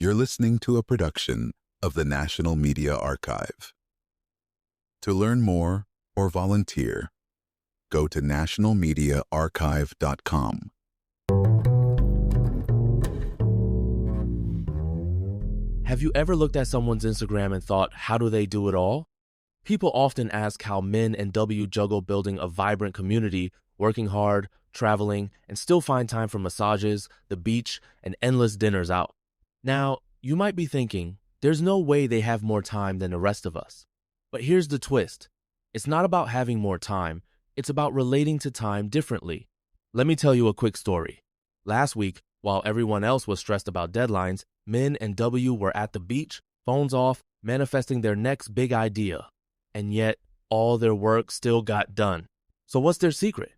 You're listening to a production of the National Media Archive. To learn more or volunteer, go to nationalmediaarchive.com. Have you ever looked at someone's Instagram and thought, how do they do it all? People often ask how men and W juggle building a vibrant community, working hard, traveling, and still find time for massages, the beach, and endless dinners out. Now, you might be thinking, there's no way they have more time than the rest of us. But here's the twist. It's not about having more time. It's about relating to time differently. Let me tell you a quick story. Last week, while everyone else was stressed about deadlines, men and W were at the beach, phones off, manifesting their next big idea. And yet, all their work still got done. So what's their secret?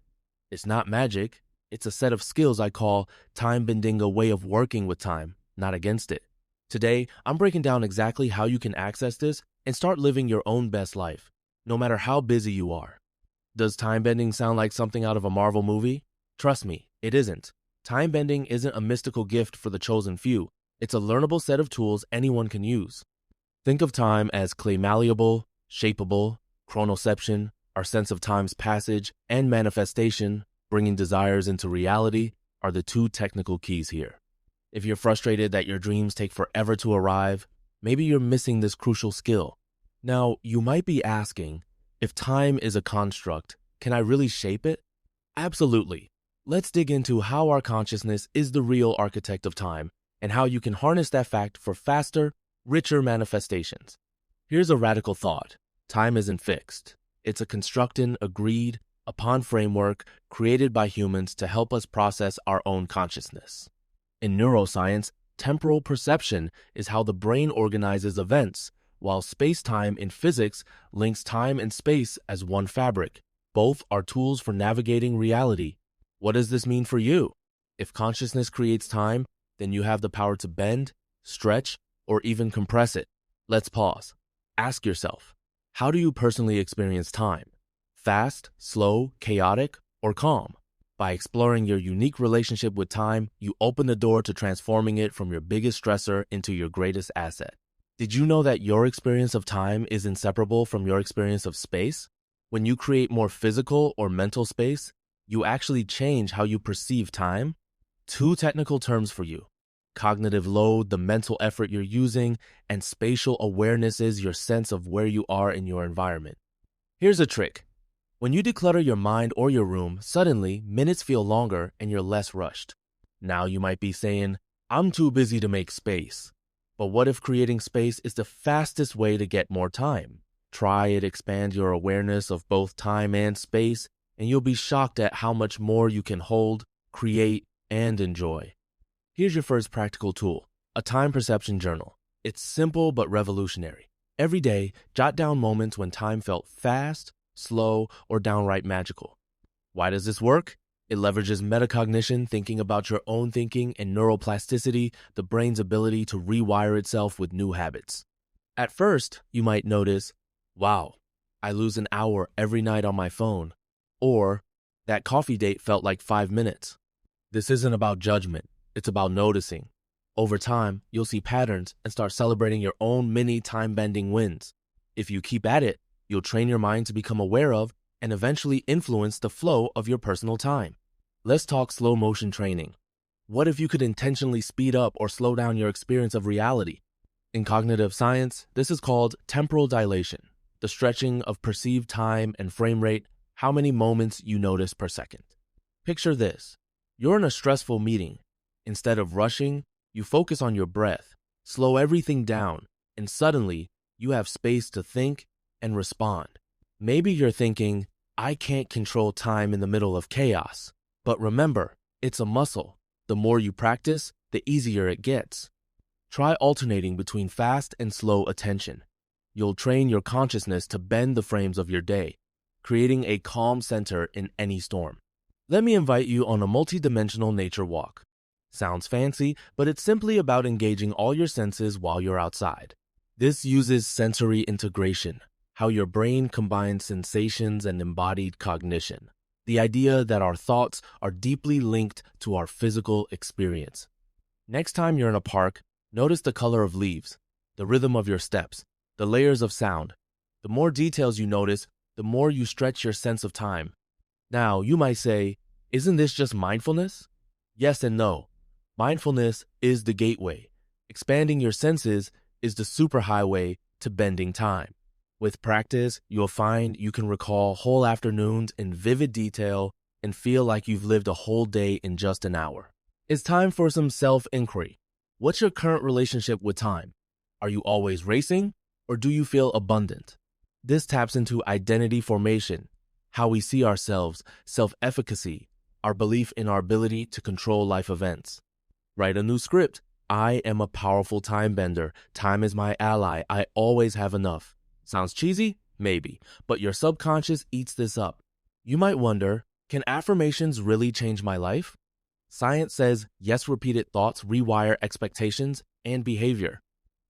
It's not magic. It's a set of skills I call time bending, a way of working with time, not against it. Today, I'm breaking down exactly how you can access this and start living your own best life, no matter how busy you are. Does time bending sound like something out of a Marvel movie? Trust me, it isn't. Time bending isn't a mystical gift for the chosen few. It's a learnable set of tools anyone can use. Think of time as clay, malleable, shapeable, chronoception, our sense of time's passage, and manifestation, bringing desires into reality, are the two technical keys here. If you're frustrated that your dreams take forever to arrive, maybe you're missing this crucial skill. Now, you might be asking, if time is a construct, can I really shape it? Absolutely. Let's dig into how our consciousness is the real architect of time and how you can harness that fact for faster, richer manifestations. Here's a radical thought. Time isn't fixed. It's a constructed, agreed upon framework created by humans to help us process our own consciousness. In neuroscience, temporal perception is how the brain organizes events, while space-time in physics links time and space as one fabric. Both are tools for navigating reality. What does this mean for you? If consciousness creates time, then you have the power to bend, stretch, or even compress it. Let's pause. Ask yourself, how do you personally experience time? Fast, slow, chaotic, or calm? By exploring your unique relationship with time, you open the door to transforming it from your biggest stressor into your greatest asset. Did you know that your experience of time is inseparable from your experience of space? When you create more physical or mental space, you actually change how you perceive time. Two technical terms for you. Cognitive load, the mental effort you're using, and spatial awareness is your sense of where you are in your environment. Here's a trick. When you declutter your mind or your room, suddenly minutes feel longer and you're less rushed. Now you might be saying, I'm too busy to make space. But what if creating space is the fastest way to get more time? Try it, expand your awareness of both time and space, and you'll be shocked at how much more you can hold, create, and enjoy. Here's your first practical tool, a time perception journal. It's simple but revolutionary. Every day, jot down moments when time felt fast, slow, or downright magical. Why does this work? It leverages metacognition, thinking about your own thinking, and neuroplasticity, the brain's ability to rewire itself with new habits. At first, you might notice, wow, I lose an hour every night on my phone. Or, that coffee date felt like 5 minutes. This isn't about judgment. It's about noticing. Over time, you'll see patterns and start celebrating your own mini time-bending wins. If you keep at it, you'll train your mind to become aware of and eventually influence the flow of your personal time. Let's talk slow motion training. What if you could intentionally speed up or slow down your experience of reality? In cognitive science, this is called temporal dilation, the stretching of perceived time and frame rate, how many moments you notice per second. Picture this. You're in a stressful meeting. Instead of rushing, you focus on your breath, slow everything down, and suddenly you have space to think and respond. Maybe you're thinking, I can't control time in the middle of chaos. But remember, it's a muscle. The more you practice, the easier it gets. Try alternating between fast and slow attention. You'll train your consciousness to bend the frames of your day, creating a calm center in any storm. Let me invite you on a multidimensional nature walk. Sounds fancy, but it's simply about engaging all your senses while you're outside. This uses sensory integration, how your brain combines sensations and embodied cognition. The idea that our thoughts are deeply linked to our physical experience. Next time you're in a park, Notice the color of leaves, the rhythm of your steps, the layers of sound. The more details you notice, the more you stretch your sense of time. Now, you might say, isn't this just mindfulness? Yes and no. Mindfulness is the gateway. Expanding your senses is the superhighway to bending time. With practice, you'll find you can recall whole afternoons in vivid detail and feel like you've lived a whole day in just an hour. It's time for some self-inquiry. What's your current relationship with time? Are you always racing, or do you feel abundant? This taps into identity formation, how we see ourselves, self-efficacy, our belief in our ability to control life events. Write a new script. I am a powerful time bender. Time is my ally. I always have enough. Sounds cheesy? Maybe, but your subconscious eats this up. You might wonder, can affirmations really change my life? Science says yes, repeated thoughts rewire expectations and behavior.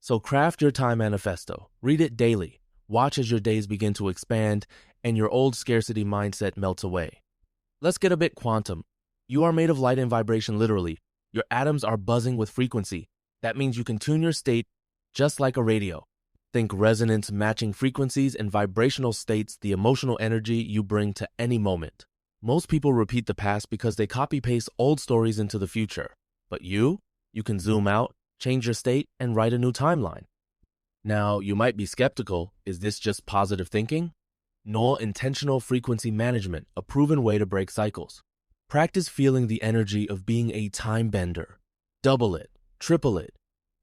So craft your time manifesto. Read it daily. Watch as your days begin to expand and your old scarcity mindset melts away. Let's get a bit quantum. You are made of light and vibration literally. Your atoms are buzzing with frequency. That means you can tune your state just like a radio. Think resonance matching frequencies and vibrational states, the emotional energy you bring to any moment. Most people repeat the past because they copy-paste old stories into the future. But you can zoom out, change your state, and write a new timeline. Now, you might be skeptical, is this just positive thinking? No, intentional frequency management, a proven way to break cycles. Practice feeling the energy of being a time bender. Double it, triple it.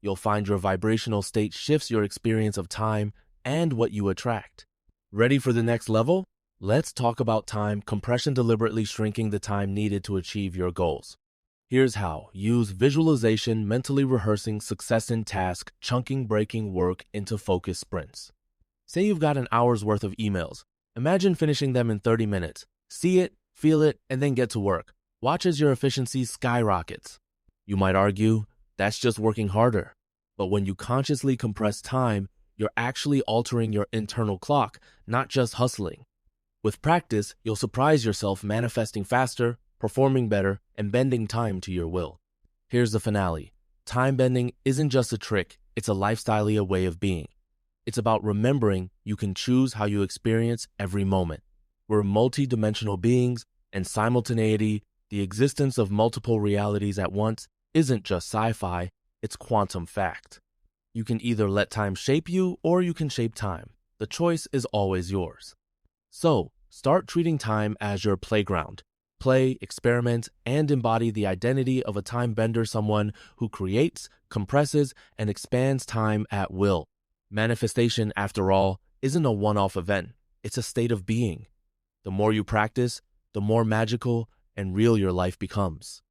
You'll find your vibrational state shifts your experience of time and what you attract. Ready for the next level? Let's talk about time compression, deliberately shrinking the time needed to achieve your goals. Here's how. Use visualization, mentally rehearsing success in task, chunking breaking work into focused sprints. Say you've got an hour's worth of emails. Imagine finishing them in 30 minutes. See it, feel it, and then get to work. Watch as your efficiency skyrockets. You might argue, that's just working harder. But when you consciously compress time, you're actually altering your internal clock, not just hustling. With practice, you'll surprise yourself manifesting faster, performing better, and bending time to your will. Here's the finale. Time bending isn't just a trick, it's a lifestyle, a way of being. It's about remembering you can choose how you experience every moment. We're multi-dimensional beings, and simultaneity, the existence of multiple realities at once, isn't just sci-fi, it's quantum fact. You can either let time shape you, or you can shape time. The choice is always yours. So, start treating time as your playground. Play, experiment, and embody the identity of a time bender, someone who creates, compresses, and expands time at will. Manifestation, after all, isn't a one-off event. It's a state of being. The more you practice, the more magical and real your life becomes.